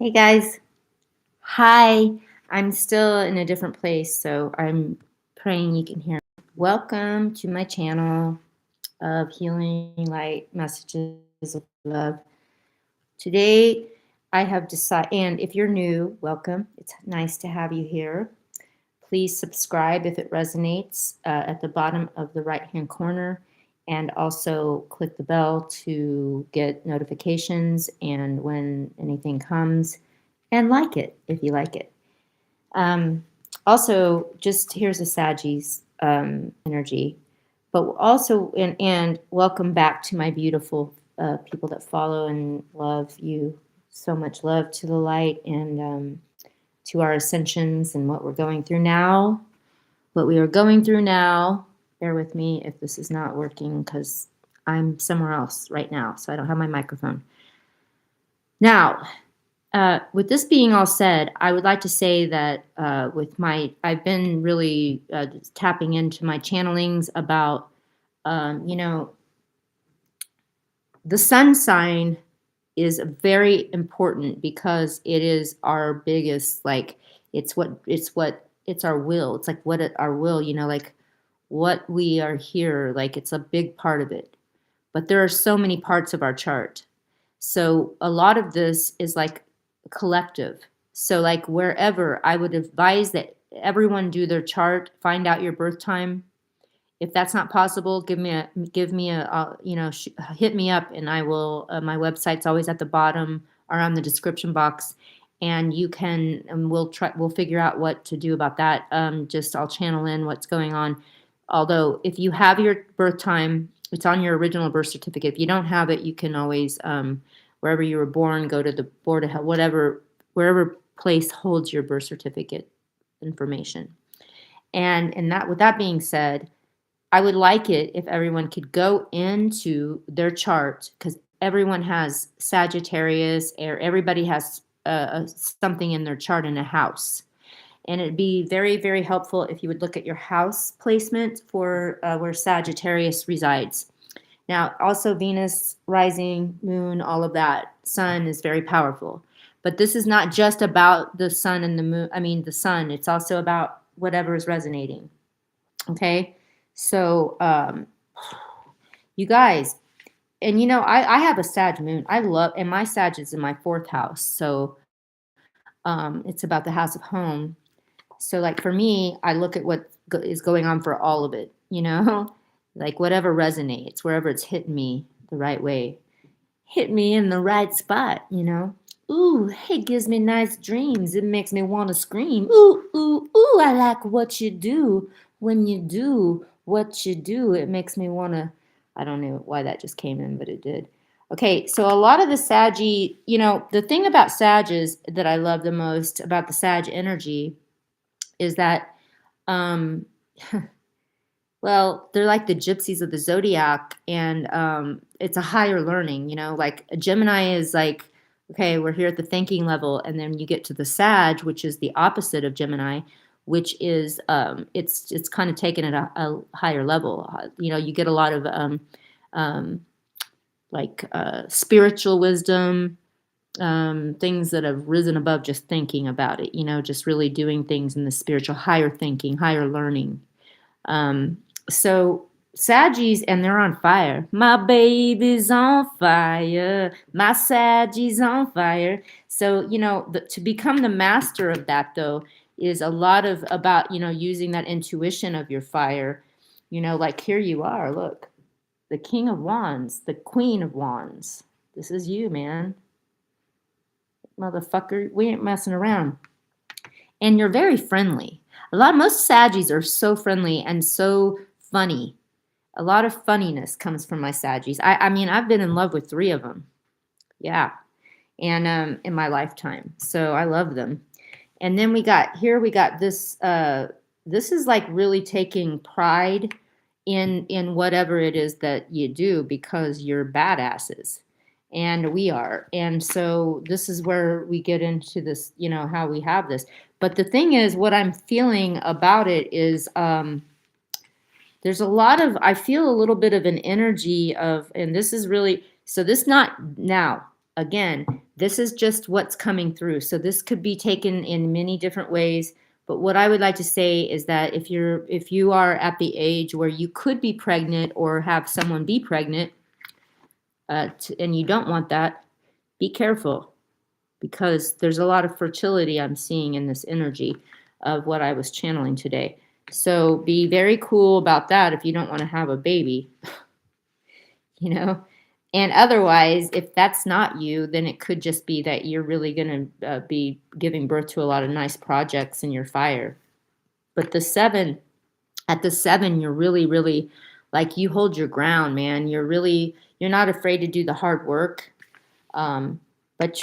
Hey guys. Hi. I'm still in a different place, so I'm praying you can hear me. Welcome to my channel of healing light messages of love. Today I have decided, and if you're new, welcome. It's nice to have you here. Please subscribe if it resonates at the bottom of the right hand corner, and also click the bell to get notifications and when anything comes, and like it if you like it. Um, Also, just here's a Saggies energy, but also, and welcome back to my beautiful people that follow and love you. So much love to the light and to our ascensions and what we're going through now. What we are going through now. Bear with me if this is not working because I'm somewhere else right now, so I don't have my microphone. Now, with this being all said, I would like to say that I've been really tapping into my channelings about, you know, the sun sign is very important because it is our biggest, like, it's our will. It's like our will, like what we are here, like it's a big part of it. But there are so many parts of our chart. So a lot of this is like collective. So like wherever I would advise that everyone do their chart, find out your birth time. If that's not possible, give me a hit me up and I will. My website's always at the bottom or on the description box, and you can and we'll figure out what to do about that. Just I'll channel in what's going on. Although if you have your birth time, it's on your original birth certificate. If you don't have it, you can always wherever you were born, go to the board of health, wherever place holds your birth certificate information. And that, with that being said, I would like it if everyone could go into their chart, because everyone has Sagittarius, or everybody has something in their chart in a house. And it'd be very, very helpful if you would look at your house placement for where Sagittarius resides. Now, also Venus, rising, moon, all of that, sun is very powerful. But this is not just about the sun and the moon. I mean, the sun. It's also about whatever is resonating. Okay? So, you guys, and I have a Sag moon. And my Sag is in my fourth house. So, it's about the house of home. So, like for me, I look at what is going on for all of it, like whatever resonates, wherever it's hitting me the right way, hit me in the right spot. Ooh, it gives me nice dreams. It makes me want to scream. Ooh, ooh, ooh, I like what you do. When you do what you do, it makes me want to. I don't know why that just came in, but it did. Okay, so a lot of the Saggy, the thing about Sages that I love the most about the Sag energy is that, um, well, they're like the gypsies of the zodiac, and it's a higher learning. Like a Gemini is like, okay, we're here at the thinking level, and then you get to the Sag, which is the opposite of Gemini, which is it's kind of taken at a higher level. You get a lot of spiritual wisdom, things that have risen above just thinking about it. Just really doing things in the spiritual, higher thinking, higher learning. So Saggies, and they're on fire. My baby's on fire. My Saggie's on fire. So, to become the master of that, though, is a lot of about, using that intuition of your fire. Like here you are, look, the King of Wands, the Queen of Wands. This is you, man. Motherfucker, we ain't messing around. And you're very friendly. Most Saggies are so friendly and so funny. A lot of funniness comes from my Saggies. I mean, I've been in love with 3 of them. Yeah. And in my lifetime. So I love them. And then we got this this is like really taking pride in whatever it is that you do, because you're badasses. And we are. And so this is where we get into this, how we have this. But the thing is, what I'm feeling about it is there's a lot of, I feel a little bit of an energy of, and this is really, so this not now, again, this is just what's coming through. So this could be taken in many different ways. But what I would like to say is that if you are at the age where you could be pregnant or have someone be pregnant, and you don't want that, be careful, because there's a lot of fertility I'm seeing in this energy of what I was channeling today. So be very cool about that if you don't want to have a baby, you know. And otherwise, if that's not you, then it could just be that you're really going to be giving birth to a lot of nice projects in your fire. But the 7, at the 7, you're really, really, like, you hold your ground, man. You're not afraid to do the hard work. But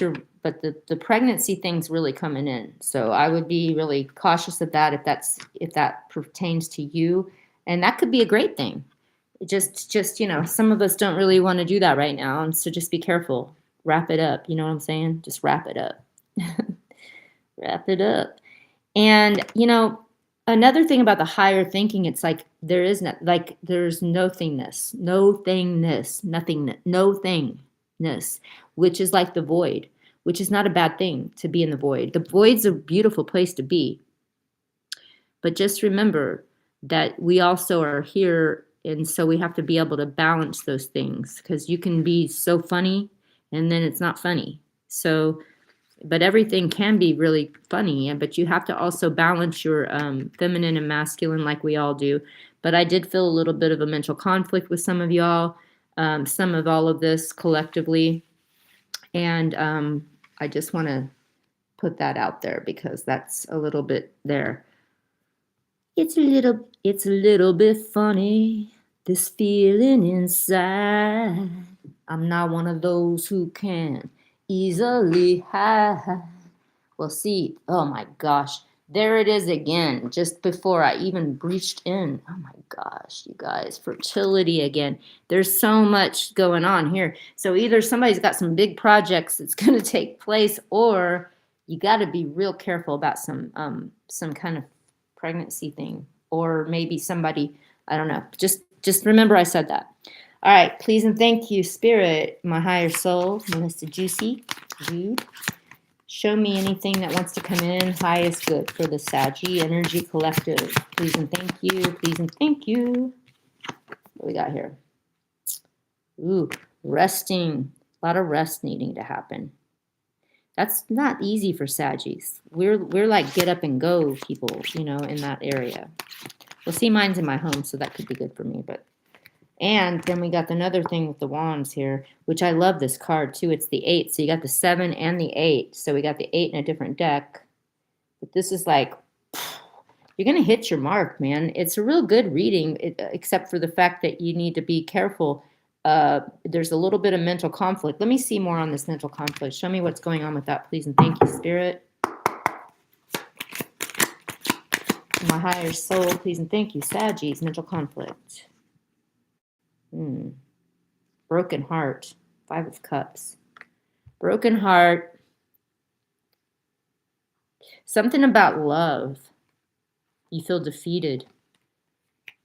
the pregnancy thing's really coming in. So I would be really cautious of that if that pertains to you. And that could be a great thing. Just some of us don't really want to do that right now, and so just be careful. Wrap it up. You know what I'm saying? Just wrap it up. Wrap it up. And another thing about the higher thinking, it's like there's nothingness, which is like the void, which is not a bad thing to be in the void. The void's a beautiful place to be. But just remember that we also are here, and so we have to be able to balance those things, because you can be so funny and then it's not funny. So, but everything can be really funny, but you have to also balance your feminine and masculine, like we all do. But I did feel a little bit of a mental conflict with some of y'all, some of all of this collectively. And I just want to put that out there, because that's a little bit there. It's a little bit funny, this feeling inside. I'm not one of those who can easily hide. Well, see, oh my gosh, there it is again, just before I even breached in. Oh my gosh, you guys, fertility again. There's so much going on here. So either somebody's got some big projects that's going to take place, or you got to be real careful about some kind of pregnancy thing, or maybe somebody, I don't know. Just remember I said that. All right, please and thank you, Spirit, my higher soul, Melissa Juicy, dude. Show me anything that wants to come in. Highest good for the Saggy Energy Collective. Please and thank you. Please and thank you. What we got here? Ooh, resting. A lot of rest needing to happen. That's not easy for Saggies. We're like get up and go people, in that area. Well, see, mine's in my home, so that could be good for me. And then we got another thing with the wands here, which I love this card too. It's the 8. So you got the 7 and the 8. So we got the 8 in a different deck. But this is like, you're going to hit your mark, man. It's a real good reading, except for the fact that you need to be careful. There's a little bit of mental conflict. Let me see more on this mental conflict. Show me what's going on with that, please. And thank you, Spirit. My higher soul, please. And thank you, Saggies, mental conflict. Broken heart. 5 of Cups. Broken heart. Something about love. You feel defeated.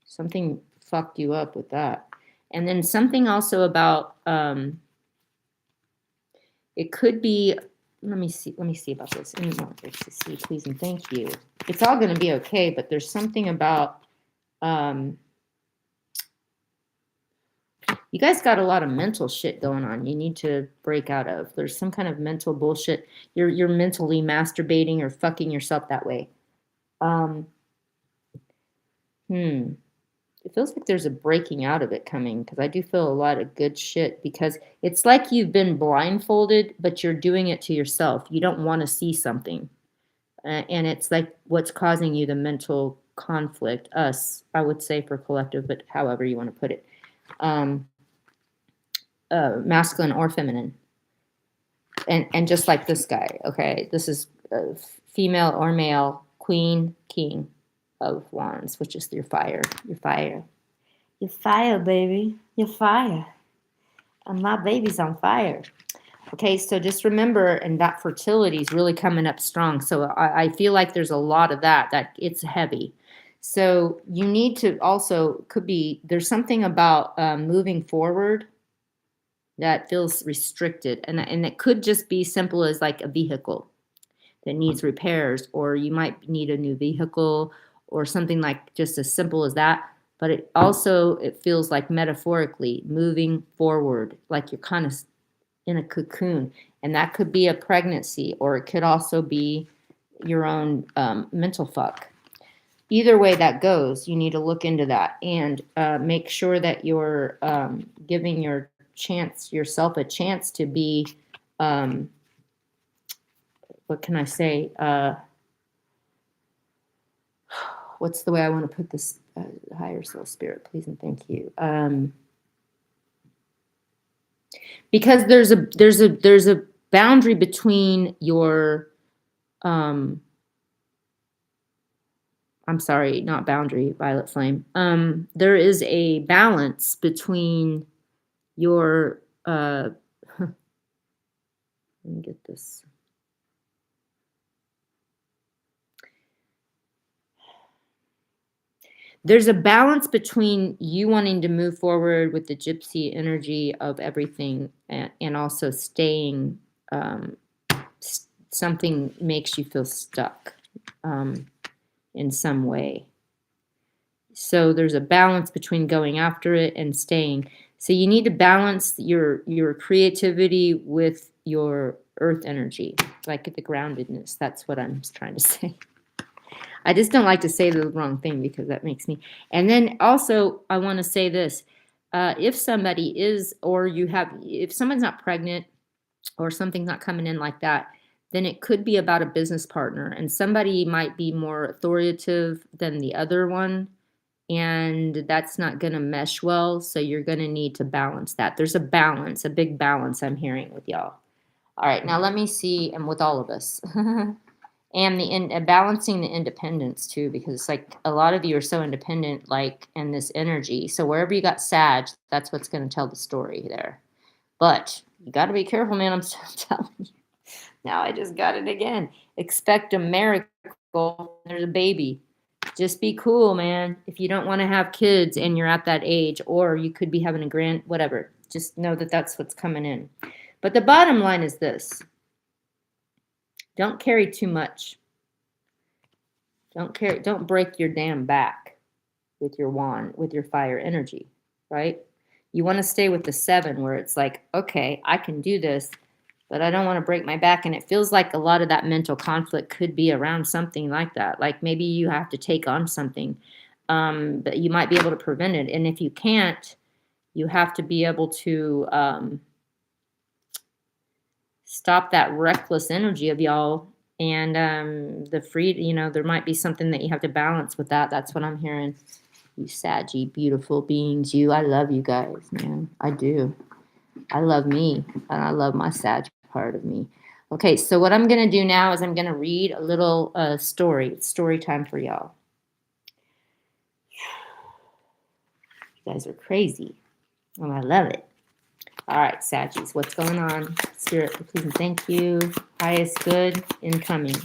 Something fucked you up with that. And then something also about, it could be, let me see about this. Any more to see, please and thank you. It's all going to be okay, but there's something about, you guys got a lot of mental shit going on. You need to break out of. There's some kind of mental bullshit. You're mentally masturbating or fucking yourself that way. It feels like there's a breaking out of it coming, because I do feel a lot of good shit, because it's like you've been blindfolded, but you're doing it to yourself. You don't want to see something. And it's like what's causing you the mental conflict. Us, I would say, for collective, but however you want to put it. Masculine or feminine. And just like this guy, okay? This is female or male, queen, king of wands, which is your fire. Your fire. Your fire, baby. Your fire. And my baby's on fire. Okay, so just remember, and that fertility is really coming up strong. So I feel like there's a lot of that it's heavy. So you need to also, there's something about moving forward. that feels restricted. And it could just be simple as like a vehicle that needs repairs, or you might need a new vehicle or something like just as simple as that. But it feels like metaphorically moving forward, like you're kind of in a cocoon. And that could be a pregnancy, or it could also be your own mental fuck. Either way that goes, you need to look into that and make sure that you're giving yourself a chance to be, what can I say? What's the way I want to put this? Higher soul, spirit, please and thank you. Because there's a boundary between your I'm sorry, not boundary, violet flame. There is a balance between your let me get this. There's a balance between you wanting to move forward with the gypsy energy of everything and also staying, something makes you feel stuck in some way. So there's a balance between going after it and staying. So you need to balance your creativity with your earth energy, like the groundedness. That's what I'm trying to say. I just don't like to say the wrong thing because that makes me. And then also, I want to say this. If somebody is, if someone's not pregnant or something's not coming in like that, then it could be about a business partner. And somebody might be more authoritative than the other one. And that's not going to mesh well. So you're going to need to balance that. There's a balance, a big balance I'm hearing with y'all. All right, now let me see, and with all of us. And balancing the independence too, because it's like a lot of you are so independent, like in this energy. So wherever you got Sag, that's what's going to tell the story there. But you got to be careful, man. I'm still telling you. Now I just got it again. Expect a miracle. There's a baby. Just be cool, man. If you don't want to have kids and you're at that age, or you could be having a whatever. Just know that that's what's coming in. But the bottom line is this. Don't carry too much. Don't break your damn back with your wand, with your fire energy, right? You want to stay with the 7 where it's like, okay, I can do this, but I don't want to break my back. And it feels like a lot of that mental conflict could be around something like that. Like maybe you have to take on something, but you might be able to prevent it. And if you can't, you have to be able to stop that reckless energy of y'all. And there might be something that you have to balance with that. That's what I'm hearing. You Saggy, beautiful beings. I love you guys, man. I do. I love me, and I love my Sag part of me. Okay, so what I'm going to do now is I'm going to read a little story. It's story time for y'all. You guys are crazy, and I love it. All right, Saggies, what's going on? Spirit, please and thank you. Highest good, incoming.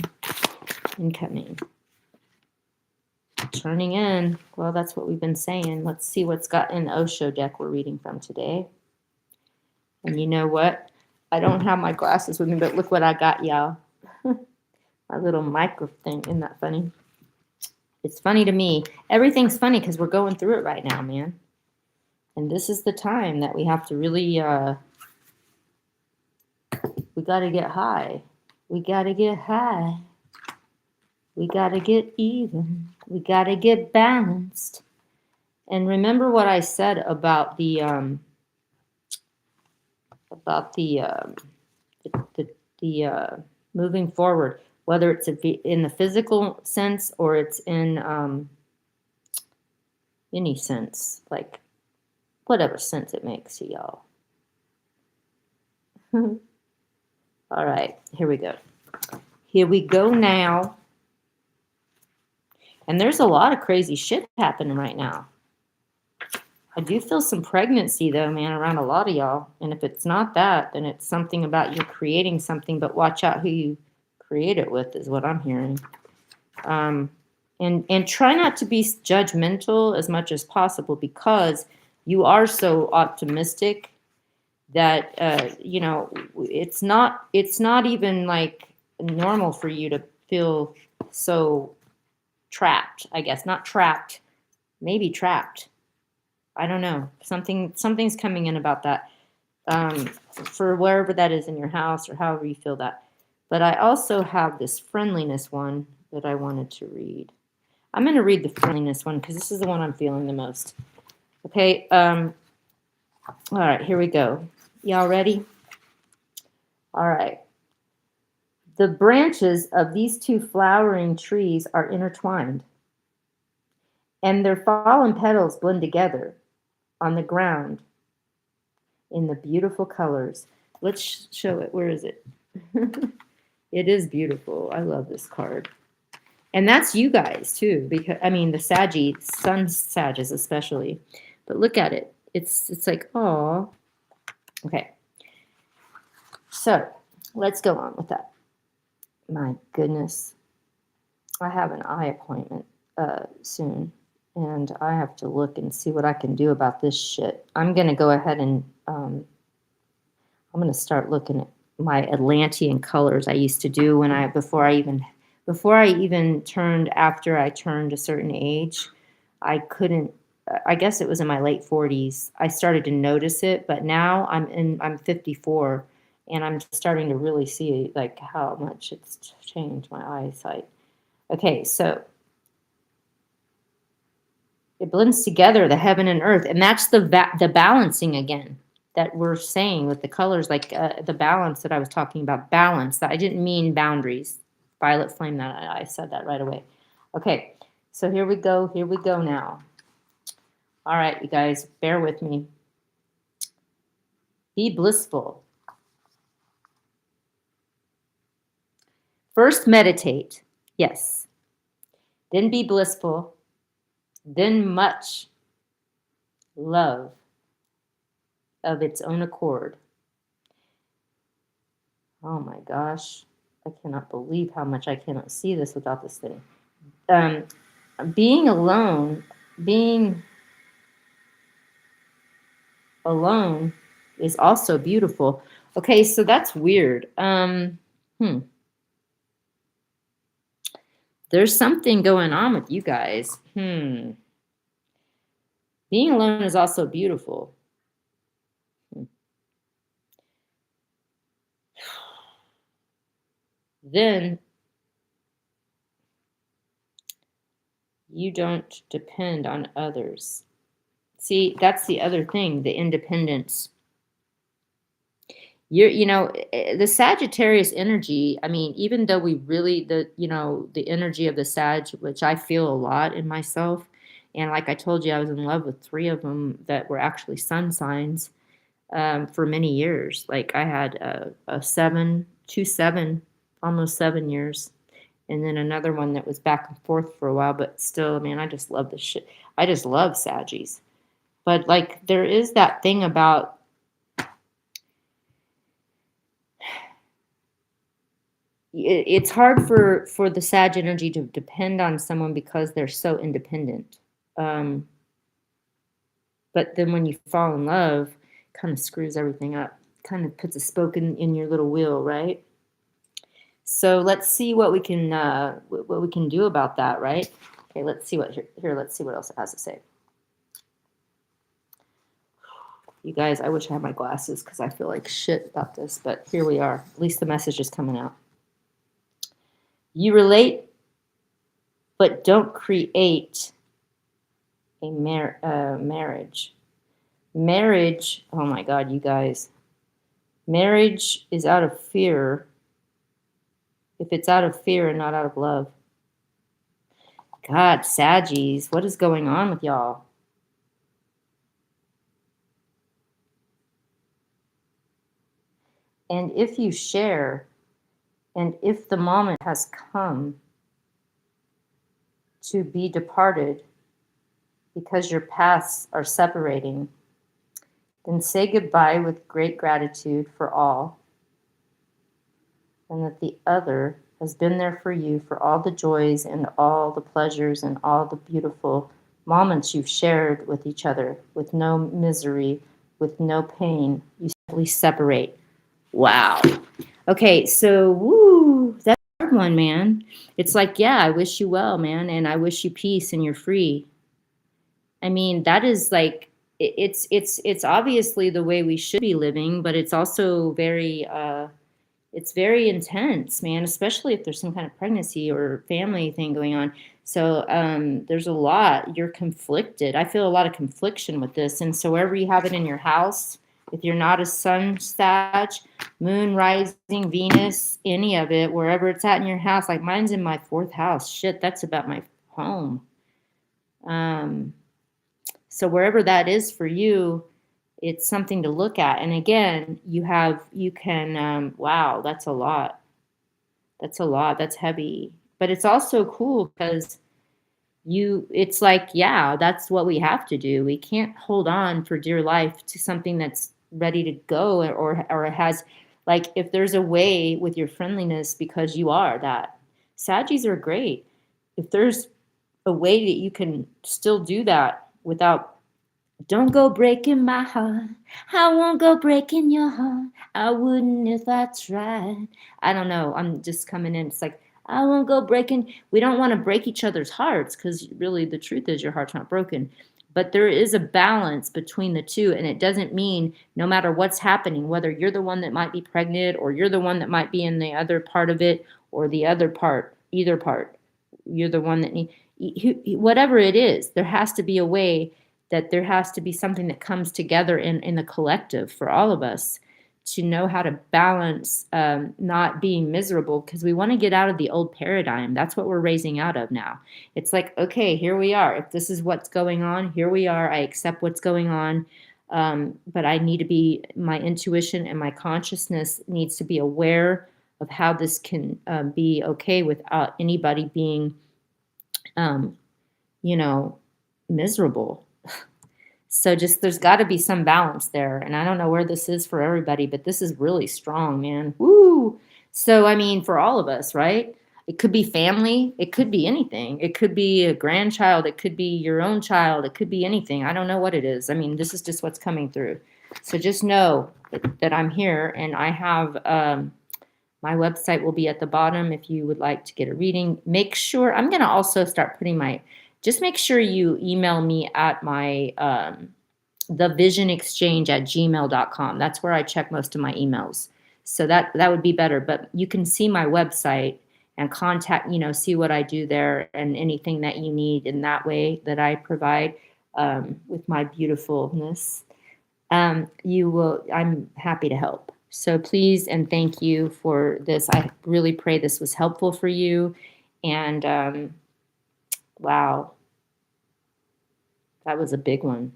Turning in. Well, that's what we've been saying. Let's see what's got in the Osho deck we're reading from today. And you know what? I don't have my glasses with me, but look what I got, y'all. My little micro thing. Isn't that funny? It's funny to me. Everything's funny because we're going through it right now, man. And this is the time that we have to really, we got to get high. We got to get high. We got to get even. We got to get balanced. And remember what I said about the moving forward, whether it's in the physical sense or it's in any sense, like whatever sense it makes to y'all. All right, here we go. Here we go now. And there's a lot of crazy shit happening right now. I do feel some pregnancy, though, man, around a lot of y'all. And if it's not that, then it's something about you creating something. But watch out who you create it with is what I'm hearing. And try not to be judgmental as much as possible because you are so optimistic that it's not even like normal for you to feel so trapped, I guess. Not trapped, maybe trapped. I don't know. Something's coming in about that, for wherever that is in your house or however you feel that. But I also have this friendliness one that I wanted to read. I'm going to read the friendliness one because this is the one I'm feeling the most. Okay. All right, here we go. Y'all ready? All right. The branches of these two flowering trees are intertwined, and their fallen petals blend together on the ground in the beautiful colors. Let's show it. Where is it? It is beautiful. I love this card. And that's you guys too, because I mean the sun Sages especially. But look at it. It's like, oh. Okay. So let's go on with that. My goodness. I have an eye appointment soon, and I have to look and see what I can do about this shit. I'm gonna go ahead and I'm gonna start looking at my Atlantean colors I used to do before I even turned, after I turned a certain age. I couldn't. I guess it was in my late 40s. I started to notice it, but now I'm 54, and I'm starting to really see like how much it's changed my eyesight. Okay, so it blends together, the heaven and earth, and that's the balancing again that we're saying with the colors, like the balance that I was talking about. Balance. That I didn't mean boundaries. Violet flame. That I said that right away. Okay, so here we go. Here we go now. All right, you guys, bear with me. Be blissful. First, meditate. Yes. Then be blissful. Then much love of its own accord. Oh my gosh. I cannot believe how much I cannot see this without this thing. Being alone is also beautiful. Okay, so that's weird. There's something going on with you guys. Being alone is also beautiful. Then you don't depend on others. See, that's the other thing, the independence. The Sagittarius energy, I mean, even though we really, the energy of the Sag, which I feel a lot in myself, and like I told you, I was in love with 3 of them that were actually sun signs, for many years. Like I had a 7, almost 7 years, and then another one that was back and forth for a while, but still, man, I just love this shit. I just love Saggies. But like there is that thing about it's hard for the Sag energy to depend on someone because they're so independent. But then when you fall in love, it kind of screws everything up. Kind of puts a spoke in your little wheel, right? So let's see what we can do about that, right? Okay, let's see what here. Let's see what else it has to say. You guys, I wish I had my glasses because I feel like shit about this, but here we are. At least the message is coming out. You relate, but don't create a marriage. Marriage, oh my God, you guys. Marriage is out of fear. If it's out of fear and not out of love. God, Saggies, what is going on with y'all? And if you share, and if the moment has come to be departed because your paths are separating, then say goodbye with great gratitude for all, and that the other has been there for you for all the joys and all the pleasures and all the beautiful moments you've shared with each other, with no misery, with no pain. You definitely separate. Wow. Okay, so woo, that's a hard one, man. It's like, yeah, I wish you well, man, and I wish you peace and you're free. I mean, that is like it's obviously the way we should be living, but it's also it's very intense, man, especially if there's some kind of pregnancy or family thing going on. So there's a lot. You're conflicted. I feel a lot of confliction with this. And so wherever you have it in your house, if you're not a sun sag, moon rising, Venus, any of it, wherever it's at in your house, like mine's in my fourth house. Shit, that's about my home. Um, so wherever that is for you, it's something to look at. And again, you can, wow, that's a lot. That's a lot. That's heavy. But it's also cool because it's like, yeah, that's what we have to do. We can't hold on for dear life to something that's ready to go, or it has, like, if there's a way with your friendliness, because you are that. Saggies are great. If there's a way that you can still do that without, don't go breaking my heart. I won't go breaking your heart. I wouldn't if I tried. I don't know. I'm just coming in. It's like, I won't go breaking. We don't want to break each other's hearts, because really the truth is your heart's not broken. But there is a balance between the two. And it doesn't mean no matter what's happening, whether you're the one that might be pregnant or you're the one that might be in the other part of it, or the other part, either part, you're the one that whatever it is, there has to be a way, that there has to be something that comes together in the collective for all of us to know how to balance, not being miserable, because we want to get out of the old paradigm. That's what we're raising out of now. It's like, okay, here we are. If this is what's going on, here we are. I accept what's going on. But I need to be, my intuition and my consciousness needs to be aware of how this can be okay without anybody being, um, miserable. So just, there's got to be some balance there. And I don't know where this is for everybody, but this is really strong, man. Woo! So, I mean, for all of us, right? It could be family. It could be anything. It could be a grandchild. It could be your own child. It could be anything. I don't know what it is. I mean, this is just what's coming through. So just know that I'm here, and I have, my website will be at the bottom if you would like to get a reading. Make sure, I'm going to also start putting just make sure you email me at my, thevisionexchange@gmail.com. That's where I check most of my emails. So that would be better. But you can see my website and contact, see what I do there, and anything that you need in that way that I provide, with my beautifulness. I'm happy to help. So please and thank you for this. I really pray this was helpful for you. And wow, that was a big one.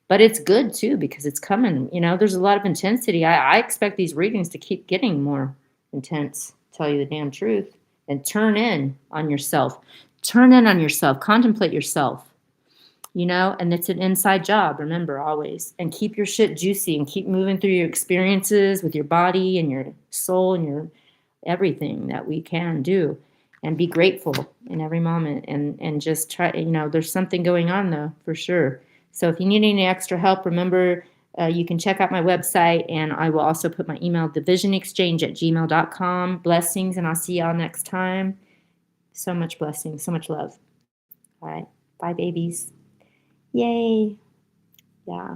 But it's good too, because it's coming. There's a lot of intensity. I expect these readings to keep getting more intense, tell you the damn truth. And turn in on yourself. Turn in on yourself. Contemplate yourself. And it's an inside job, remember, always. And keep your shit juicy and keep moving through your experiences with your body and your soul and your everything that we can do. And be grateful in every moment, and just try, there's something going on though, for sure. So if you need any extra help, remember, you can check out my website, and I will also put my email, thevisionexchange@gmail.com. Blessings, and I'll see y'all next time. So much blessings, so much love. All right. Bye, babies. Yay. Yeah.